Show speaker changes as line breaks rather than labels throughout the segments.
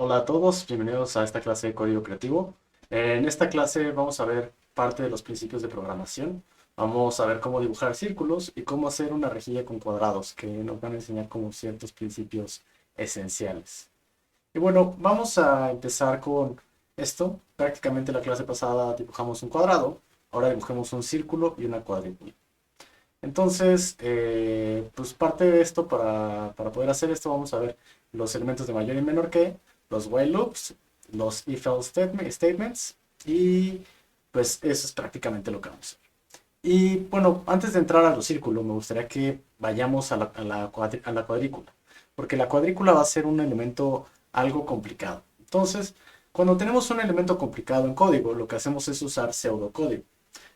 Hola a todos, bienvenidos a esta clase de código creativo. En esta clase vamos a ver parte de los principios de programación. Vamos a ver cómo dibujar círculos y cómo hacer una rejilla con cuadrados, que nos van a enseñar como ciertos principios esenciales. Y bueno, vamos a empezar con esto. Prácticamente la clase pasada dibujamos un cuadrado, ahora dibujemos un círculo y una cuadrícula. Entonces, pues parte de esto, para poder hacer esto, vamos a ver los elementos de mayor y menor que, los while loops, los if-else statements, y pues eso es prácticamente lo que vamos a hacer. Y bueno, antes de entrar a los círculos, me gustaría que vayamos a la cuadrícula, porque la cuadrícula va a ser un elemento algo complicado. Entonces, cuando tenemos un elemento complicado en código, lo que hacemos es usar pseudocódigo.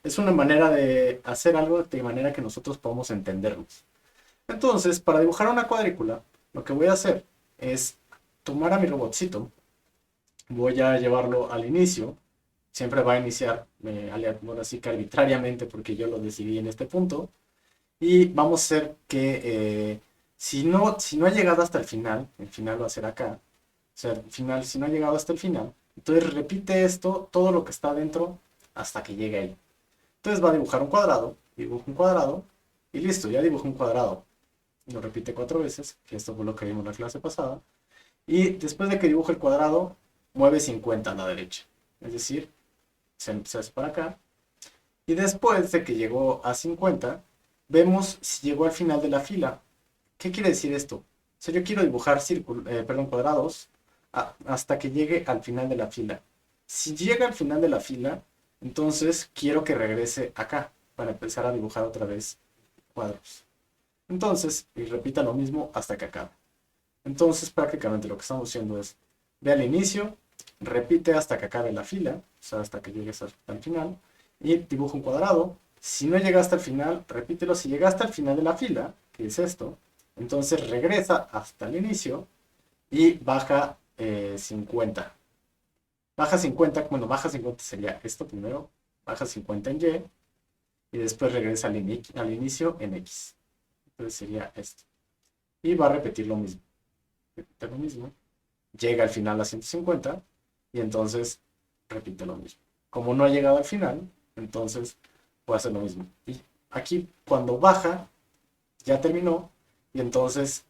Es una manera de hacer algo de manera que nosotros podamos entendernos. Entonces, para dibujar una cuadrícula, lo que voy a hacer es tomar a mi robotcito, voy a llevarlo al inicio, siempre va a iniciar, bueno, así que arbitrariamente porque yo lo decidí en este punto, y vamos a hacer que si no ha llegado hasta el final va a ser acá, o sea, el final, si no ha llegado hasta el final, entonces repite esto, todo lo que está dentro, hasta que llegue ahí. Entonces va a dibujar un cuadrado, dibuja un cuadrado y listo, ya dibujó un cuadrado. Lo repite 4 veces, que esto fue lo que vimos en la clase pasada. Y después de que dibuje el cuadrado, mueve 50 a la derecha. Es decir, se hace para acá. Y después de que llegó a 50, vemos si llegó al final de la fila. ¿Qué quiere decir esto? O sea, yo quiero dibujar cuadrados hasta que llegue al final de la fila. Si llega al final de la fila, entonces quiero que regrese acá para empezar a dibujar otra vez cuadros. Entonces, y repita lo mismo hasta que acabe. Entonces, prácticamente lo que estamos haciendo es, ve al inicio, repite hasta que acabe la fila, o sea, hasta que llegues al final, y dibuja un cuadrado. Si no llega hasta el final, repítelo. Si llega hasta el final de la fila, que es esto, entonces regresa hasta el inicio y baja 50. Baja 50, bueno, baja 50 sería esto primero, baja 50 en y después regresa al inicio en X. Entonces sería esto. Y va a repetir lo mismo. Repite lo mismo. Llega al final a 150 y entonces repite lo mismo. Como no ha llegado al final, entonces puede hacer lo mismo. Y aquí cuando baja, ya terminó y entonces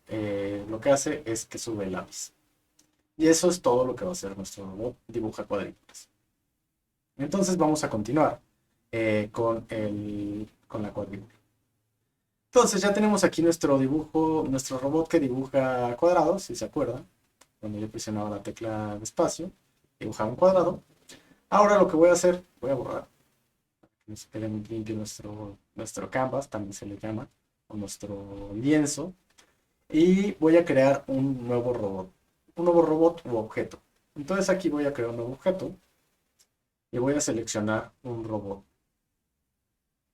lo que hace es que sube el lápiz. Y eso es todo lo que va a hacer nuestro robot, dibuja cuadrículas. Entonces vamos a continuar con la cuadrícula. Entonces ya tenemos aquí nuestro dibujo, nuestro robot que dibuja cuadrados, si se acuerdan. Cuando yo presionaba la tecla de espacio, dibujaba un cuadrado. Ahora lo que voy a hacer, voy a borrar, que nos quede muy limpio nuestro canvas, también se le llama, o nuestro lienzo. Y voy a crear un nuevo robot u objeto. Entonces aquí voy a crear un nuevo objeto y voy a seleccionar un robot.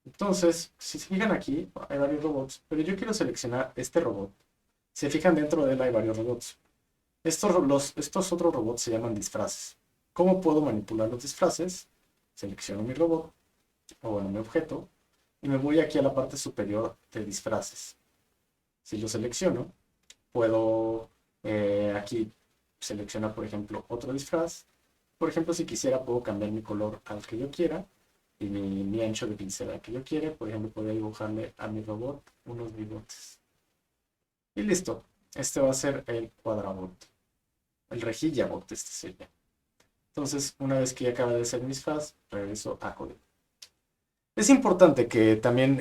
Entonces, si se fijan aquí, hay varios robots, pero yo quiero seleccionar este robot. Si se fijan, dentro de él hay varios robots. Estos otros robots se llaman disfraces. ¿Cómo puedo manipular los disfraces? Selecciono mi robot, o bueno, mi objeto, y me voy aquí a la parte superior de disfraces. Si lo selecciono, puedo aquí seleccionar, por ejemplo, otro disfraz. Por ejemplo, si quisiera, puedo cambiar mi color al que yo quiera y mi ancho de pincel al que yo quiera. Por ejemplo, podría dibujarle a mi robot unos bigotes. Y listo. Este va a ser el cuadrabot. El rejillabot, este sería. Entonces, una vez que ya acaba de hacer mis faz, regreso a código. Es importante que también,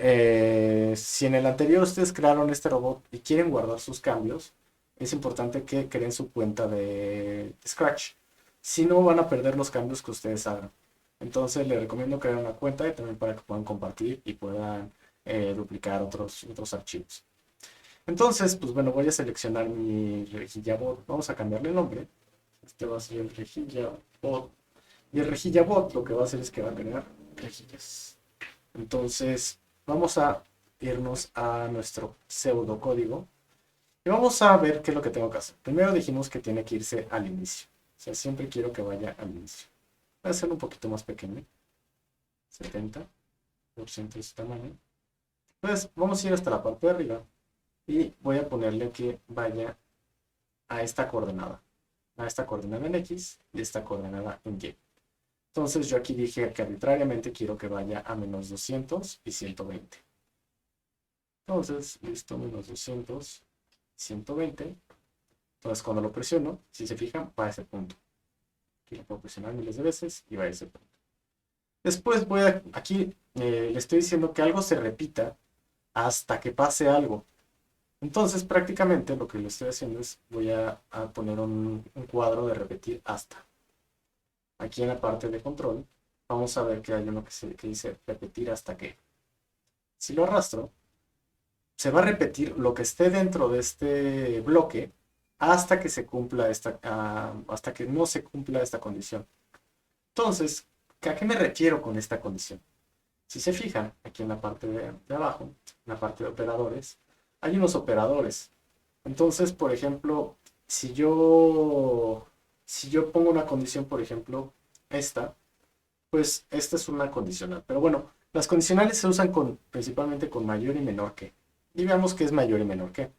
si en el anterior ustedes crearon este robot y quieren guardar sus cambios, es importante que creen su cuenta de Scratch. Si no, van a perder los cambios que ustedes hagan. Entonces, les recomiendo crear una cuenta y también para que puedan compartir y puedan duplicar otros archivos. Entonces, pues bueno, voy a seleccionar mi rejillabot. Vamos a cambiarle el nombre. Este va a ser el rejillabot. Y el rejillabot lo que va a hacer es que va a crear rejillas. Entonces, vamos a irnos a nuestro pseudocódigo y vamos a ver qué es lo que tengo que hacer. Primero dijimos que tiene que irse al inicio. O sea, siempre quiero que vaya al inicio. Voy a hacerlo un poquito más pequeño. 70% de su tamaño. Entonces, vamos a ir hasta la parte de arriba y voy a ponerle que vaya a esta coordenada. a esta coordenada en X y esta coordenada en Y. Entonces yo aquí dije que arbitrariamente quiero que vaya a menos 200 y 120. Entonces, listo, menos 200, 120. Entonces cuando lo presiono, si se fijan, va a ese punto. Aquí lo puedo presionar miles de veces y va a ese punto. Después aquí le estoy diciendo que algo se repita hasta que pase algo. Entonces prácticamente lo que le estoy haciendo es voy a poner un cuadro de repetir hasta. Aquí en la parte de control vamos a ver que hay uno que dice repetir hasta que. Si lo arrastro, se va a repetir lo que esté dentro de este bloque hasta que se cumpla hasta que no se cumpla esta condición. Entonces, ¿a qué me refiero con esta condición? Si se fijan, aquí en la parte de abajo, en la parte de operadores, hay unos operadores. Entonces, por ejemplo, si yo pongo una condición, por ejemplo, esta, pues esta es una condicional. Pero bueno, las condicionales se usan principalmente con mayor y menor que. Y veamos qué es mayor y menor que.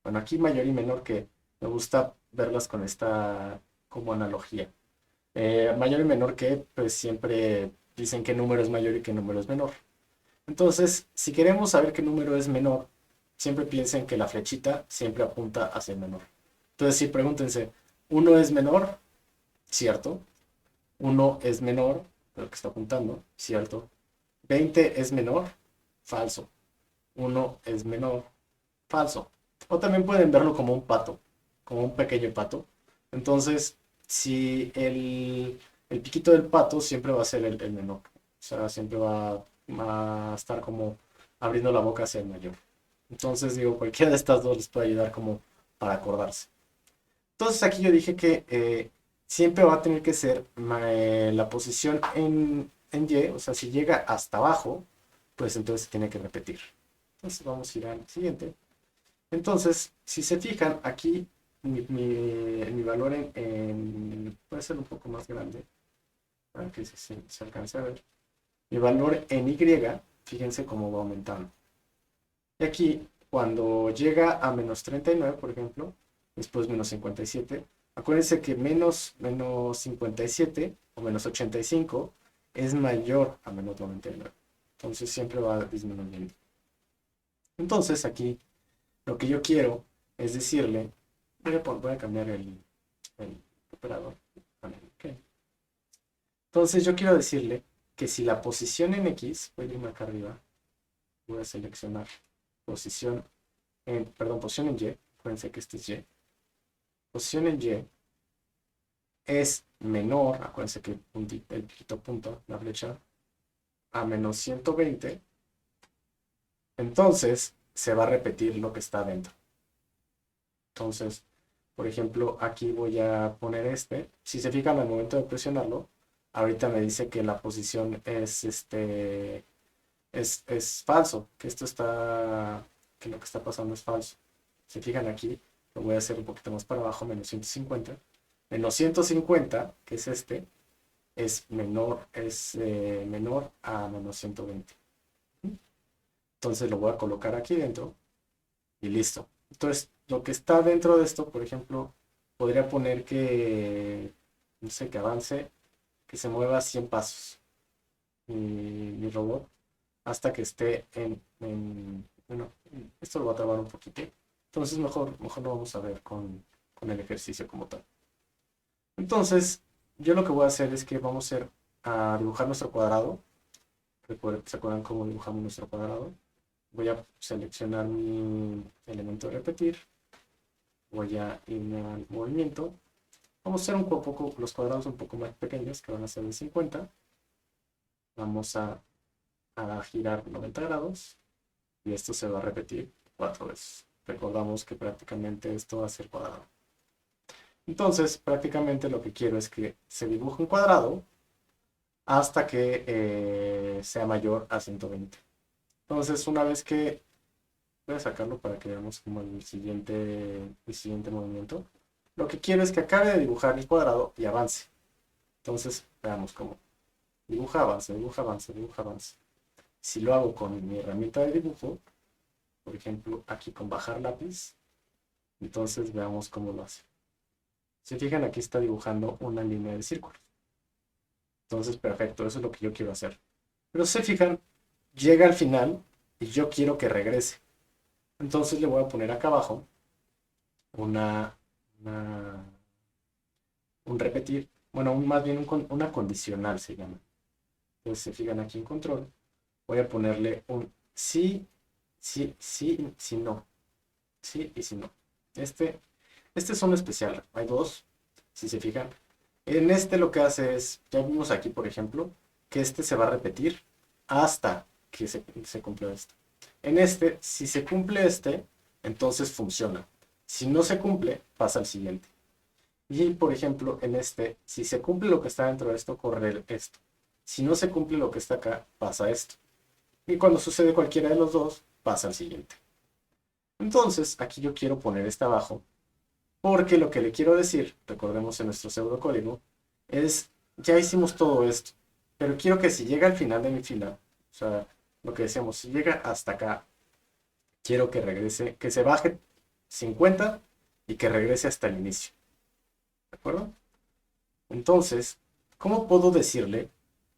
Bueno, aquí mayor y menor que, me gusta verlas con esta como analogía. Mayor y menor que, pues siempre dicen qué número es mayor y qué número es menor. Entonces, si queremos saber qué número es menor, siempre piensen que la flechita siempre apunta hacia el menor. Entonces, si pregúntense, ¿uno es menor? Cierto. Uno es menor, lo que está apuntando, cierto. 20 es menor, falso. Uno es menor, falso. O también pueden verlo como un pato, como un pequeño pato. Entonces, si el piquito del pato siempre va a ser el menor. O sea, siempre va a estar como abriendo la boca hacia el mayor. Entonces, digo, cualquiera de estas dos les puede ayudar como para acordarse. Entonces, aquí yo dije que siempre va a tener que ser la posición en Y, o sea, si llega hasta abajo, pues entonces se tiene que repetir. Entonces, vamos a ir al siguiente. Entonces, si se fijan, aquí mi valor puede ser un poco más grande, para que se alcance a ver. Mi valor en Y, fíjense cómo va aumentando. Y aquí, cuando llega a menos 39, por ejemplo, después menos 57, acuérdense que menos 57 o menos 85 es mayor a menos 99. Entonces siempre va disminuyendo. Entonces aquí lo que yo quiero es decirle, voy a cambiar el operador. Okay. Entonces yo quiero decirle que si la posición en X, voy a irme acá arriba, voy a seleccionar posición en Y, acuérdense que este es Y, posición en Y es menor, acuérdense que el piquito punto, la flecha, a menos 120, entonces se va a repetir lo que está dentro. Entonces, por ejemplo, aquí voy a poner si se fijan al momento de presionarlo, ahorita me dice que la posición es falso, que lo que está pasando es falso. Se fijan aquí, lo voy a hacer un poquito más para abajo, menos 150. Menos 150, que es es menor a menos 120. Entonces lo voy a colocar aquí dentro y listo. Entonces, lo que está dentro de esto, por ejemplo, podría poner no sé, que avance, que se mueva 100 pasos mi robot hasta que esté bueno, esto lo va a trabar un poquito. Entonces mejor lo vamos a ver con el ejercicio como tal. Entonces, yo lo que voy a hacer es que vamos a dibujar nuestro cuadrado. ¿Se acuerdan cómo dibujamos nuestro cuadrado? Voy a seleccionar mi elemento de repetir. Voy a irme al movimiento. Vamos a hacer los cuadrados un poco más pequeños, que van a ser de 50. Vamos a girar 90 grados. Y esto se va a repetir 4 veces. Recordamos que prácticamente esto va a ser cuadrado. Entonces, prácticamente lo que quiero es que se dibuje un cuadrado hasta que sea mayor a 120. Entonces, una vez que... Voy a sacarlo para que veamos como el siguiente movimiento. Lo que quiero es que acabe de dibujar el cuadrado y avance. Entonces, veamos cómo. Dibuja, avance, dibuja, avance, dibuja, avance. Si lo hago con mi herramienta de dibujo, por ejemplo, aquí con bajar lápiz, entonces veamos cómo lo hace. Si fijan, aquí está dibujando una línea de círculo. Entonces, perfecto, eso es lo que yo quiero hacer. Pero si se fijan, llega al final y yo quiero que regrese. Entonces le voy a poner acá abajo una, una- un repetir, bueno, más bien una condicional se llama. Entonces se fijan aquí en control, voy a ponerle un sí, sí, sí, si no, sí y si no. Este, este es un especial, hay dos, si se fijan. En este lo que hace es, ya vimos aquí por ejemplo, que este se va a repetir hasta que se cumpla esto. En este, si se cumple este, entonces funciona. Si no se cumple, pasa al siguiente. Y, por ejemplo, en este, si se cumple lo que está dentro de esto, corre esto. Si no se cumple lo que está acá, pasa esto. Y cuando sucede cualquiera de los dos, pasa al siguiente. Entonces, aquí yo quiero poner este abajo, porque lo que le quiero decir, recordemos en nuestro pseudocódigo, es, ya hicimos todo esto, pero quiero que si llega al final de mi fila, o sea, lo que decíamos, si llega hasta acá, quiero que regrese, que se baje 50 y que regrese hasta el inicio. ¿De acuerdo? Entonces, ¿cómo puedo decirle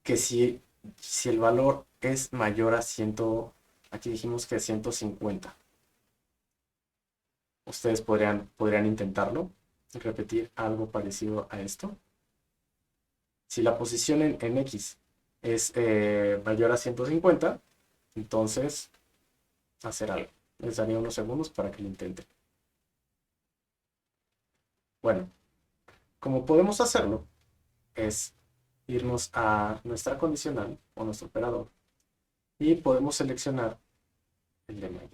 que si el valor es mayor a 100, aquí dijimos que 150? Ustedes podrían intentarlo, repetir algo parecido a esto. Si la posición en X es mayor a 150, entonces hacer algo. Les daría unos segundos para que lo intenten. Bueno, como podemos hacerlo, es irnos a nuestra condicional o nuestro operador y podemos seleccionar el de mayor.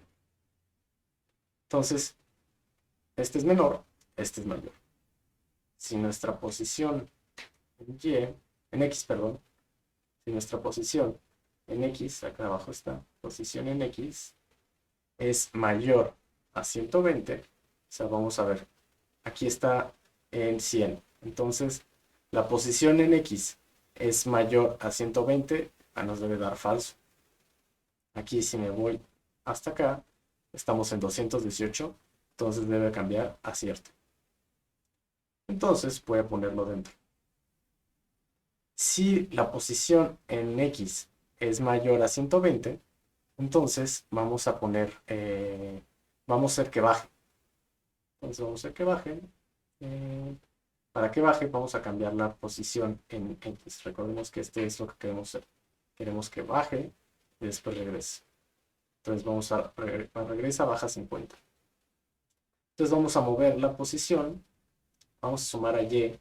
Entonces, este es menor, este es mayor. Si nuestra posición en Y, en X, perdón, si nuestra posición en X, acá abajo está, posición en X, es mayor a 120, o sea, vamos a ver, aquí está en 100. Entonces, la posición en X es mayor a 120, nos debe dar falso. Aquí si me voy hasta acá, estamos en 218, entonces debe cambiar a cierto. Entonces voy a ponerlo dentro. Si la posición en X es mayor a 120, entonces vamos a poner, vamos a hacer que baje. Entonces vamos a hacer que baje. Eh, para que baje vamos a cambiar la posición en X. Recordemos que este es lo que queremos hacer. Queremos que baje y después regrese. Entonces vamos a regresa, baja 50. Entonces vamos a mover la posición. Vamos a sumar a Y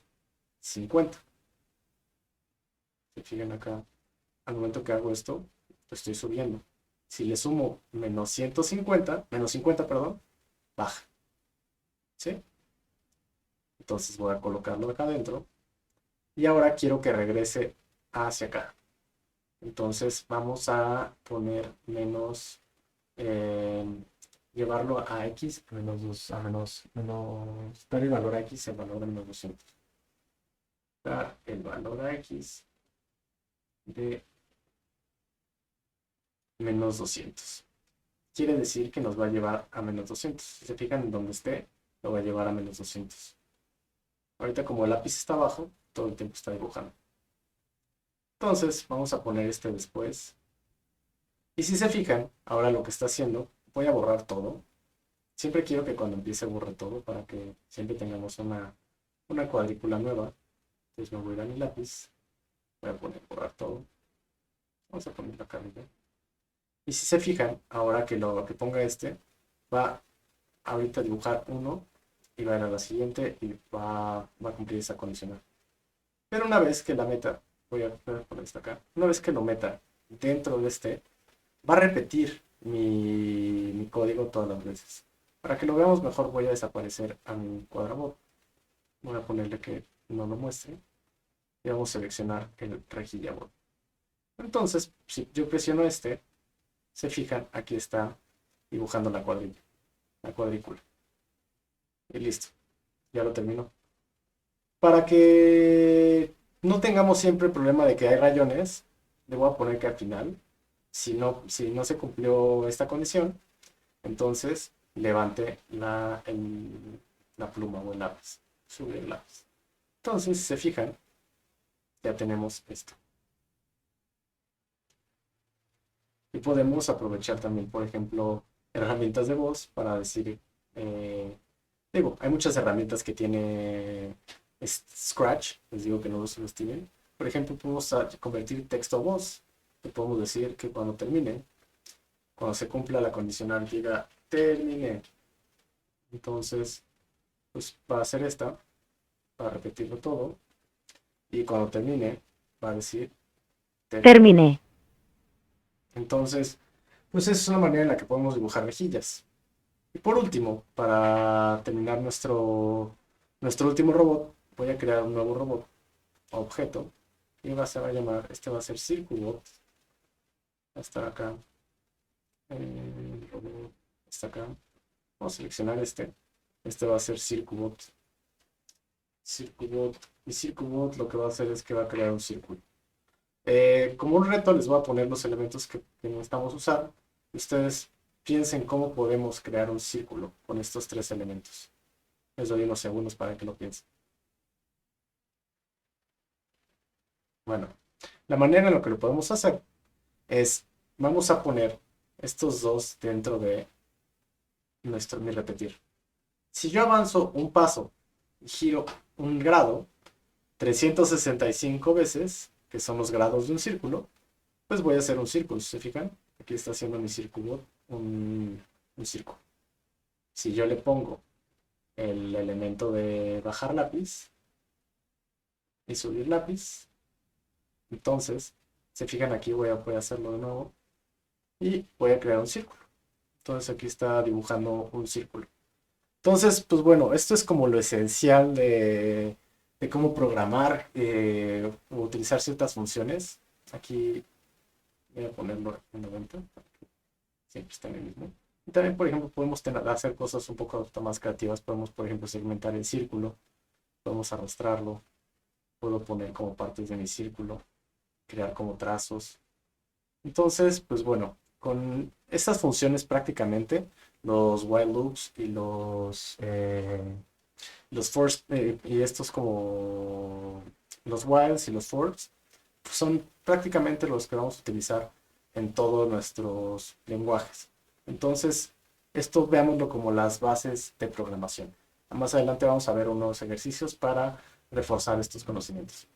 50. Se fijan acá, al momento que hago esto, lo estoy subiendo. Si le sumo menos 150, menos 50, perdón, baja. ¿Sí? Entonces voy a colocarlo acá adentro. Y ahora quiero que regrese hacia acá. Entonces vamos a poner menos, eh, llevarlo a X, menos 2, a dar el valor a X, el valor de menos 200. Dar el valor a X de menos 200. Quiere decir que nos va a llevar a menos 200. Si se fijan en donde esté, lo va a llevar a menos 200. Ahorita como el lápiz está abajo, todo el tiempo está dibujando. Entonces vamos a poner este después. Y si se fijan, ahora lo que está haciendo, voy a borrar todo. Siempre quiero que cuando empiece borre todo para que siempre tengamos una cuadrícula nueva. Entonces me voy a ir a mi lápiz. Voy a poner borrar todo. Vamos a ponerlo acá arriba. Y si se fijan, ahora que lo que ponga este, va ahorita a dibujar uno y va a ir a la siguiente y va a cumplir esa condicional. Pero una vez que la meta, voy a poner esto acá, una vez que lo meta dentro de este, va a repetir mi código todas las veces. Para que lo veamos mejor voy a desaparecer a mi cuadrabot. Voy a ponerle que no lo muestre y vamos a seleccionar el rejillabot. Entonces, si yo presiono este, se fijan, aquí está dibujando la cuadrícula. Y listo, ya lo terminó. Para que no tengamos siempre el problema de que hay rayones, le voy a poner que al final, si no se cumplió esta condición, entonces levante la pluma o el lápiz. subir el lápiz. Entonces, si se fijan, ya tenemos esto. Y podemos aprovechar también, por ejemplo, herramientas de voz para decir, digo, hay muchas herramientas que tiene Scratch, les digo que no lo subestimen. Por ejemplo, podemos convertir texto a voz. Le podemos decir que cuando termine, cuando se cumpla la condicional, diga terminé. Entonces, pues va a hacer esta, para repetirlo todo. Y cuando termine, va a decir
Terminé.
Entonces, pues esa es una manera en la que podemos dibujar rejillas. Y por último, para terminar nuestro último robot, voy a crear un nuevo robot, objeto, y se va a llamar, este va a ser CircuBot, va a estar acá, el robot está acá, vamos a seleccionar este va a ser CircuBot, y CircuBot lo que va a hacer es que va a crear un círculo. Como un reto les voy a poner los elementos que necesitamos usar. Ustedes piensen cómo podemos crear un círculo con estos tres elementos. Les doy unos segundos para que lo piensen. Bueno, la manera en la que lo podemos hacer es, vamos a poner estos dos dentro de mi repetir. Si yo avanzo un paso y giro un grado 365 veces, que son los grados de un círculo, pues voy a hacer un círculo, ¿se fijan? Aquí está haciendo mi círculo un círculo. Si yo le pongo el elemento de bajar lápiz y subir lápiz, entonces, se fijan aquí, voy a hacerlo de nuevo y voy a crear un círculo. Entonces aquí está dibujando un círculo. Entonces, pues bueno, esto es como lo esencial de cómo programar o utilizar ciertas funciones. Aquí voy a ponerlo en 90, siempre está en el mismo. Y también, por ejemplo, podemos hacer cosas un poco más creativas. Podemos, por ejemplo, segmentar el círculo. Podemos arrastrarlo. Puedo poner como partes de mi círculo. Crear como trazos. Entonces, pues bueno, con estas funciones prácticamente, los while loops y los for, y estos como los whiles y los fors, pues son prácticamente los que vamos a utilizar en todos nuestros lenguajes. Entonces, esto veámoslo como las bases de programación. Más adelante vamos a ver unos ejercicios para reforzar estos conocimientos.